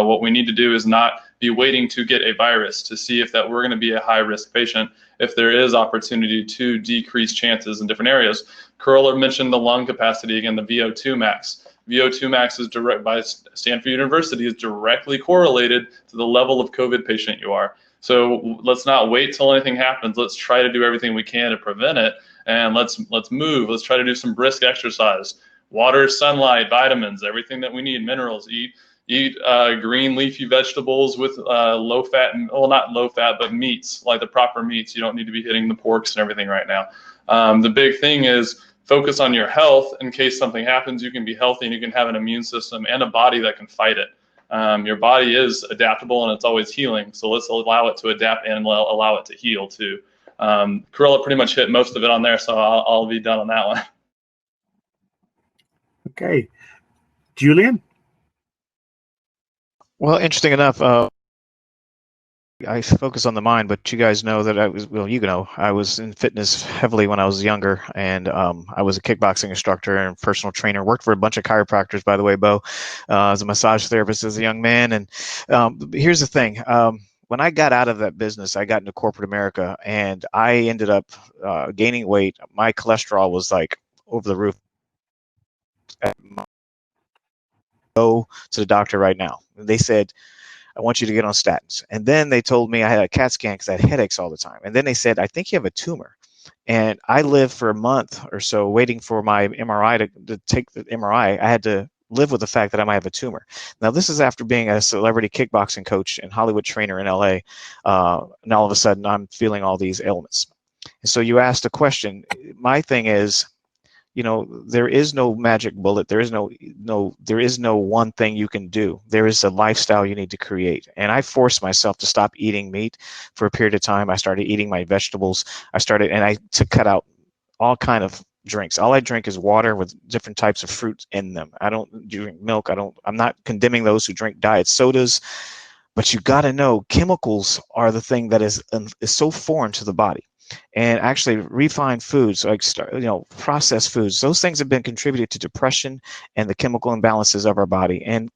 what we need to do is not be waiting to get a virus to see if that we're going to be a high-risk patient, if there is opportunity to decrease chances in different areas. Carolla mentioned the lung capacity, again, the VO2 max. VO2 max is by Stanford University is directly correlated to the level of COVID patient you are. So let's not wait till anything happens. Let's try to do everything we can to prevent it, and let's move. Let's try to do some brisk exercise, water, sunlight, vitamins, everything that we need, minerals. Eat green leafy vegetables with low fat, well, not low fat, but meats, like the proper meats. You don't need to be hitting the porks and everything right now. The big thing is focus on your health. In case something happens, you can be healthy and you can have an immune system and a body that can fight it. Your body is adaptable and it's always healing. So let's allow it to adapt and allow it to heal too. Carolla pretty much hit most of it on there, so I'll be done on that one. Okay. Julian? Well, interesting enough, I focus on the mind, but you guys know that I was in fitness heavily when I was younger, and I was a kickboxing instructor and personal trainer. Worked for a bunch of chiropractors, by the way, Bo, as a massage therapist as a young man. And here's the thing. When I got out of that business, I got into corporate America, and I ended up gaining weight. My cholesterol was like over the roof. Go to the doctor right now. They said, I want you to get on statins. And then they told me I had a CAT scan because I had headaches all the time. And then they said, I think you have a tumor. And I lived for a month or so waiting for my MRI to take the MRI. I had to live with the fact that I might have a tumor. Now, this is after being a celebrity kickboxing coach and Hollywood trainer in LA. And all of a sudden, I'm feeling all these ailments. And so you asked a question. My thing is, there is no magic bullet. There is no one thing you can do. There is a lifestyle you need to create. And I forced myself to stop eating meat for a period of time. I started eating my vegetables. To cut out all kind of drinks. All I drink is water with different types of fruits in them. I don't drink milk. I'm not condemning those who drink diet sodas, but you got to know chemicals are the thing that is so foreign to the body. And actually refined foods, like processed foods, those things have been contributed to depression and the chemical imbalances of our body. And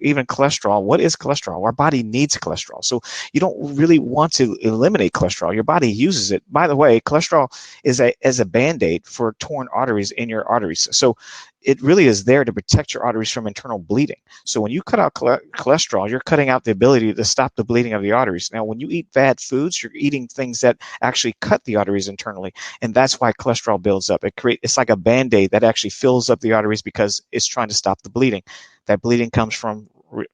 even cholesterol. What is cholesterol? Our body needs cholesterol. So you don't really want to eliminate cholesterol. Your body uses it. By the way, cholesterol is as a band-aid for torn arteries in your arteries. So it really is there to protect your arteries from internal bleeding. So when you cut out cholesterol, you're cutting out the ability to stop the bleeding of the arteries. Now, when you eat bad foods, you're eating things that actually cut the arteries internally, and that's why cholesterol builds up. It's like a Band-Aid that actually fills up the arteries because it's trying to stop the bleeding. That bleeding comes from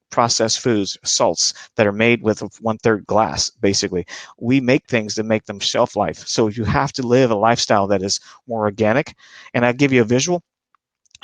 processed foods, salts that are made with 1/3 glass, basically. We make things that make them shelf life. So you have to live a lifestyle that is more organic. And I'll give you a visual.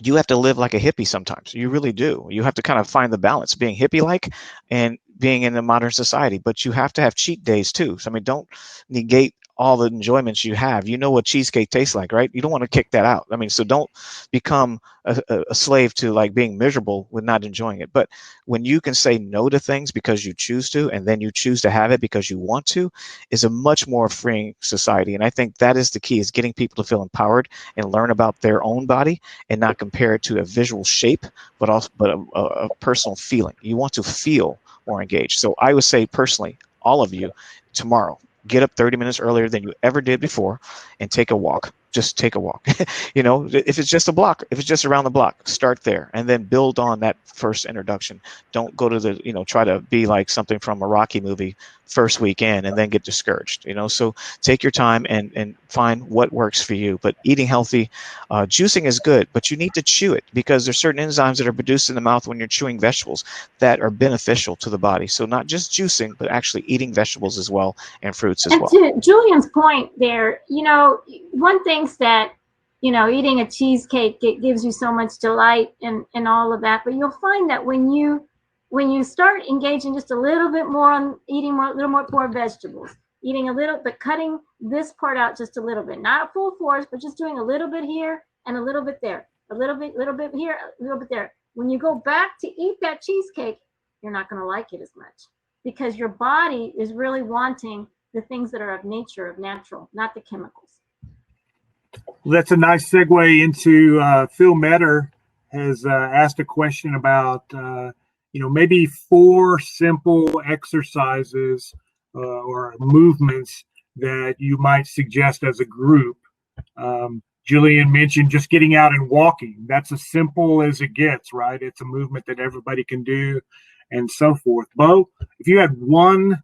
You have to live like a hippie sometimes. You really do. You have to kind of find the balance, being hippie-like and being in a modern society. But you have to have cheat days too. So, don't negate all the enjoyments you have. You know what cheesecake tastes like, right? You don't want to kick that out. I mean, so don't become a slave to like being miserable with not enjoying it. But when you can say no to things because you choose to, and then you choose to have it because you want to, is a much more freeing society. And I think that is the key, is getting people to feel empowered and learn about their own body and not compare it to a visual shape, but also a personal feeling. You want to feel more engaged. So I would say personally, all of you, tomorrow, get up 30 minutes earlier than you ever did before and take a walk. Just take a walk. You know, if it's just a block, if it's just around the block, start there and then build on that first introduction. Don't go to the, you know, try to be like something from a Rocky movie first weekend and then get discouraged, you know. So take your time and find what works for you. But eating healthy, juicing is good, but you need to chew it because there's certain enzymes that are produced in the mouth when you're chewing vegetables that are beneficial to the body. So not just juicing, but actually eating vegetables as well and fruits as And well. to Julian's point there, you know, one thing's that, you know, eating a cheesecake, it gives you so much delight and all of that. But you'll find that when you start engaging just a little bit more on eating a little more vegetables, eating a little, but cutting this part out just a little bit, not full force, but just doing a little bit here and a little bit there, a little bit here, a little bit there. When you go back to eat that cheesecake, you're not going to like it as much because your body is really wanting the things that are of nature, of natural, not the chemicals. Well, that's a nice segue into Phil Metter has asked a question about, you know, maybe 4 simple exercises or movements that you might suggest as a group. Julian mentioned just getting out and walking. That's as simple as it gets, right? It's a movement that everybody can do and so forth. Bo, if you had one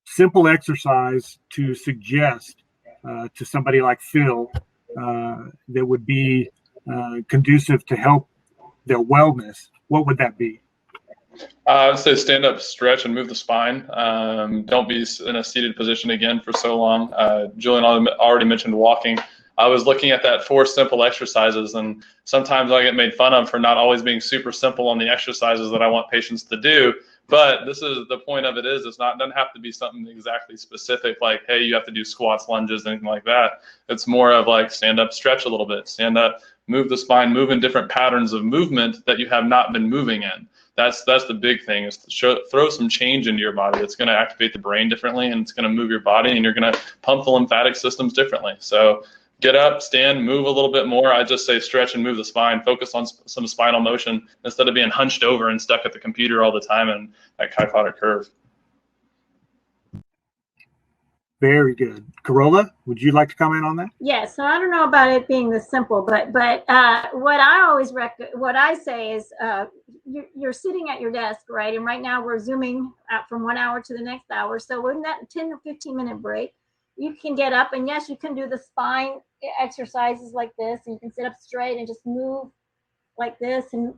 simple exercise to suggest to somebody like Phil that would be conducive to help their wellness, what would that be? I would say stand up, stretch, and move the spine. Don't be in a seated position again for so long. Julian already mentioned walking. I was looking at that 4 simple exercises, and sometimes I get made fun of for not always being super simple on the exercises that I want patients to do. But this is the point of it is it's not, doesn't have to be something exactly specific like, hey, you have to do squats, lunges, anything like that. It's more of like stand up, stretch a little bit, stand up, move the spine, move in different patterns of movement that you have not been moving in. That's the big thing, is to throw some change into your body. It's going to activate the brain differently, and it's going to move your body, and you're going to pump the lymphatic systems differently. So get up, stand, move a little bit more. I just say stretch and move the spine. Focus on some spinal motion instead of being hunched over and stuck at the computer all the time in that kyphotic curve. Very good. Carola, would you like to comment on that? Yeah, so I don't know about it being this simple, but what I say is you're sitting at your desk, right? And right now we're zooming out from 1 hour to the next hour. So in that 10 or 15 minute break, you can get up, and yes, you can do the spine exercises like this, and you can sit up straight and just move like this and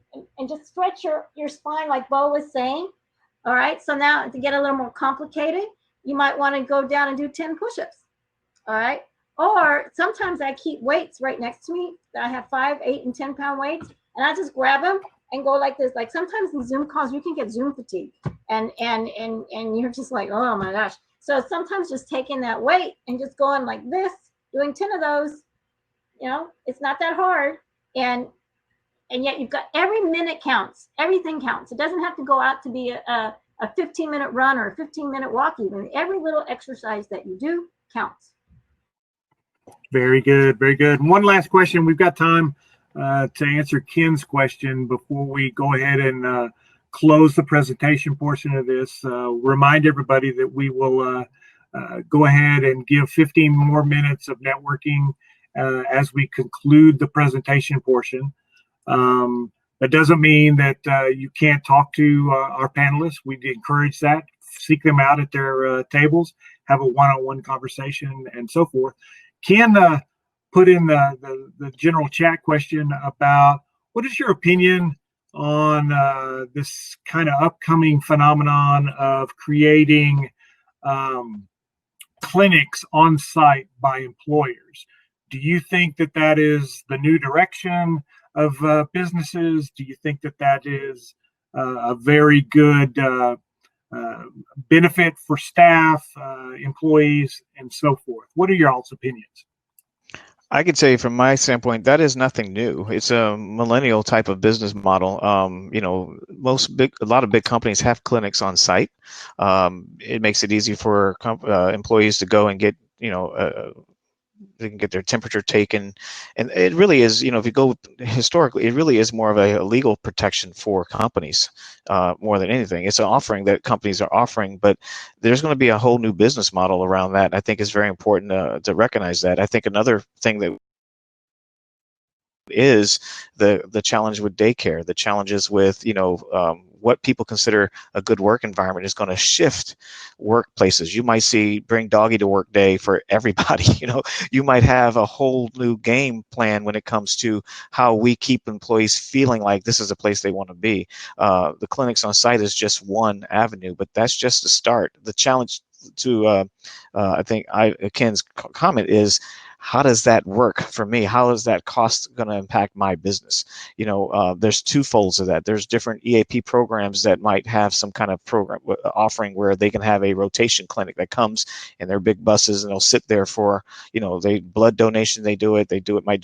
just stretch your spine like Bo was saying. All right, so now to get a little more complicated, you might want to go down and do 10 push-ups. All right, or sometimes I keep weights right next to me. I have 5, 8, and 10 pound weights, and I just grab them and go like this. Like sometimes in Zoom calls, you can get Zoom fatigue, and you're just like, oh my gosh. So sometimes just taking that weight and just going like this, doing 10 of those, you know, it's not that hard. And yet you've got every minute counts. Everything counts. It doesn't have to go out to be a 15-minute run or a 15-minute walk even. Every little exercise that you do counts. Very good. Very good. One last question. We've got time to answer Ken's question before we go ahead and close the presentation portion of this. Remind everybody that we will go ahead and give 15 more minutes of networking as we conclude the presentation portion. That doesn't mean that you can't talk to our panelists. We encourage that. Seek them out at their tables, have a one-on-one conversation, and so forth. Ken put in the general chat question about what is your opinion on this kind of upcoming phenomenon of creating clinics on site by employers. Do you think that that is the new direction of businesses? Do you think that that is a very good benefit for staff, employees, and so forth. What are your all's opinions? I could say from my standpoint, that is nothing new. It's a millennial type of business model. A lot of big companies have clinics on site. It makes it easy for employees to go and get, they can get their temperature taken. And it really is, if you go historically, it really is more of a legal protection for companies more than anything. It's an offering that companies are offering, but there's going to be a whole new business model around that. I think it's very important to recognize that. I think another thing that is the challenge with daycare, the challenges with what people consider a good work environment is going to shift workplaces. You might see bring doggy to work day for everybody. You might have a whole new game plan when it comes to how we keep employees feeling like this is a place they want to be. The clinics on site is just one avenue, but that's just the start. The challenge to I think Ken's comment is, how does that work for me? How is that cost going to impact my business? There's two folds of that. There's different EAP programs that might have some kind of program offering where they can have a rotation clinic that comes in their big buses, and they'll sit there for, they blood donation. Might do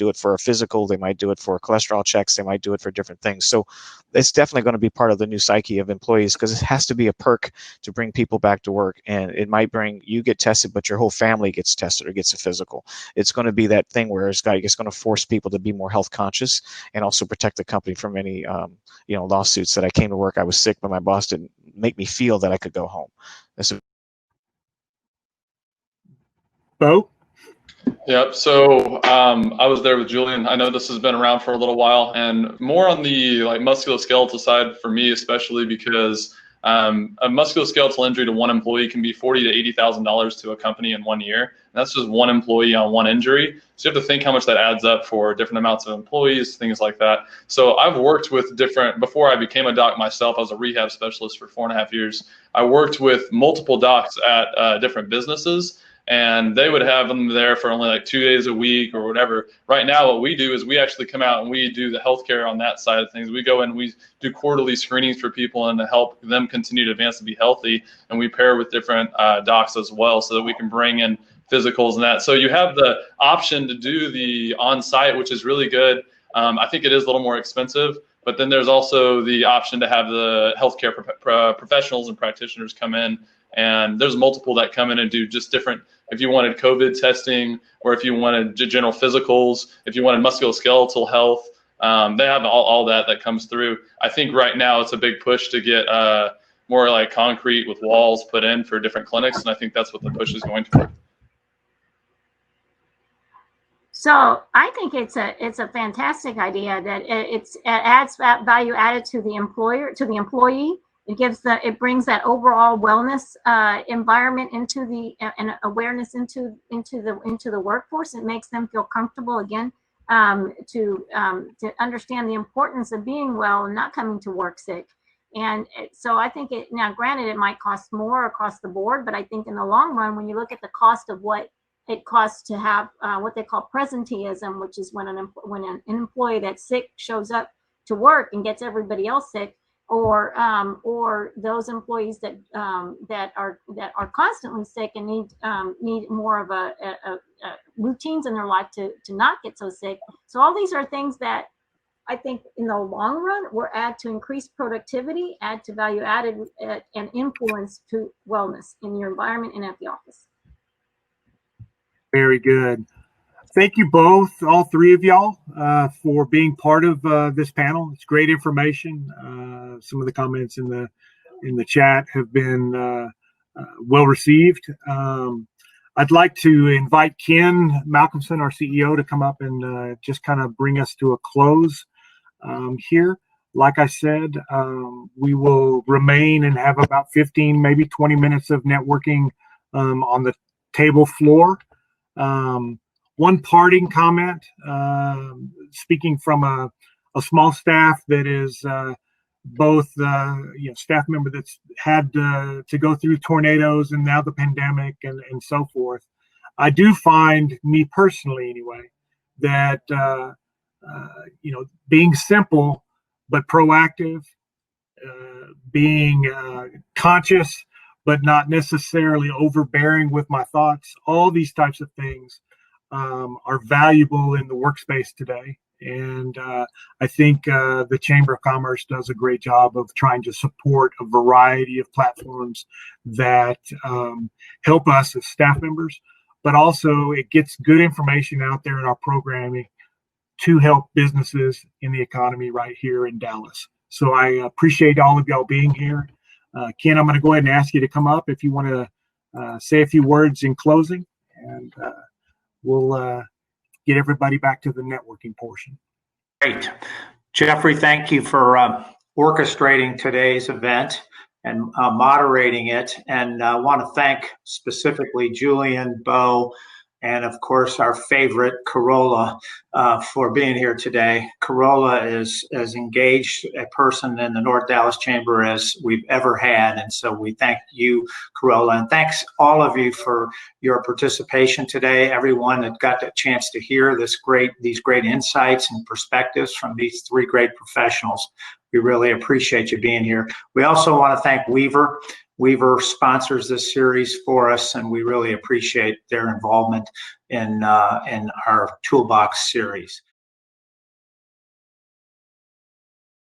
it for a physical. They might do it for cholesterol checks. They might do it for different things. So it's definitely going to be part of the new psyche of employees, because it has to be a perk to bring people back to work. And it might bring, you get tested, but your whole family gets tested or gets a physical. It's going to be that thing where it's going to force people to be more health conscious and also protect the company from any lawsuits that I came to work, I was sick, but my boss didn't make me feel that I could go home. Bo? Yep. So I was there with Julian. I know this has been around for a little while, and more on the musculoskeletal side for me, especially because a musculoskeletal injury to one employee can be $40,000 to $80,000 to a company in 1 year. And that's just one employee on one injury. So you have to think how much that adds up for different amounts of employees, things like that. So I've worked with before I became a doc myself, I was a rehab specialist for 4.5 years. I worked with multiple docs at different businesses, and they would have them there for only 2 days a week or whatever. Right now, what we do is we actually come out and we do the healthcare on that side of things. We go in, we do quarterly screenings for people and to help them continue to advance and be healthy. And we pair with different docs as well, so that we can bring in physicals and that. So you have the option to do the on-site, which is really good. I think it is a little more expensive, but then there's also the option to have the healthcare professionals and practitioners come in. And there's multiple that come in and do just different, if you wanted COVID testing, or if you wanted general physicals, if you wanted musculoskeletal health, they have all that comes through. I think right now it's a big push to get more concrete with walls put in for different clinics. And I think that's what the push is going to. So I think it's a fantastic idea that it adds that value added to the employee. It brings that overall wellness environment into and awareness into the workforce. It makes them feel comfortable again to understand the importance of being well and not coming to work sick. And so I think now granted it might cost more across the board, but I think in the long run, when you look at the cost of what it costs to have what they call presenteeism, which is when an employee that's sick shows up to work and gets everybody else sick, or those employees that are constantly sick and need more of a routines in their life to not get so sick. So all these are things that I think in the long run will add to increased productivity, add to value added, and influence to wellness in your environment and at the office. Very good. Thank you both, all three of y'all, for being part of this panel. It's great information. Some of the comments in the chat have been well received. I'd like to invite Ken Malcolmson, our CEO, to come up and just kind of bring us to a close here. Like I said, we will remain and have about 15, maybe 20 minutes of networking on the table floor. One parting comment, speaking from a small staff that is both staff member that's had to go through tornadoes and now the pandemic and so forth. I do find, me personally anyway, that being simple but proactive, being conscious, but not necessarily overbearing with my thoughts. All these types of things are valuable in the workspace today. And I think the Chamber of Commerce does a great job of trying to support a variety of platforms that help us as staff members, but also it gets good information out there in our programming to help businesses in the economy right here in Dallas. So I appreciate all of y'all being here. Ken, I'm going to go ahead and ask you to come up if you want to say a few words in closing, and we'll get everybody back to the networking portion. Great. Jeffrey, thank you for orchestrating today's event and moderating it. And I want to thank specifically Julian, Bo, and of course our favorite Carola for being here today. Carola is as engaged a person in the North Dallas Chamber as we've ever had, and so we thank you, Carola, and thanks all of you for your participation today. Everyone that got the chance to hear these great insights and perspectives from these three great professionals. We really appreciate you being here. We also want to thank Weaver. Weaver sponsors this series for us, and we really appreciate their involvement in our Toolbox series.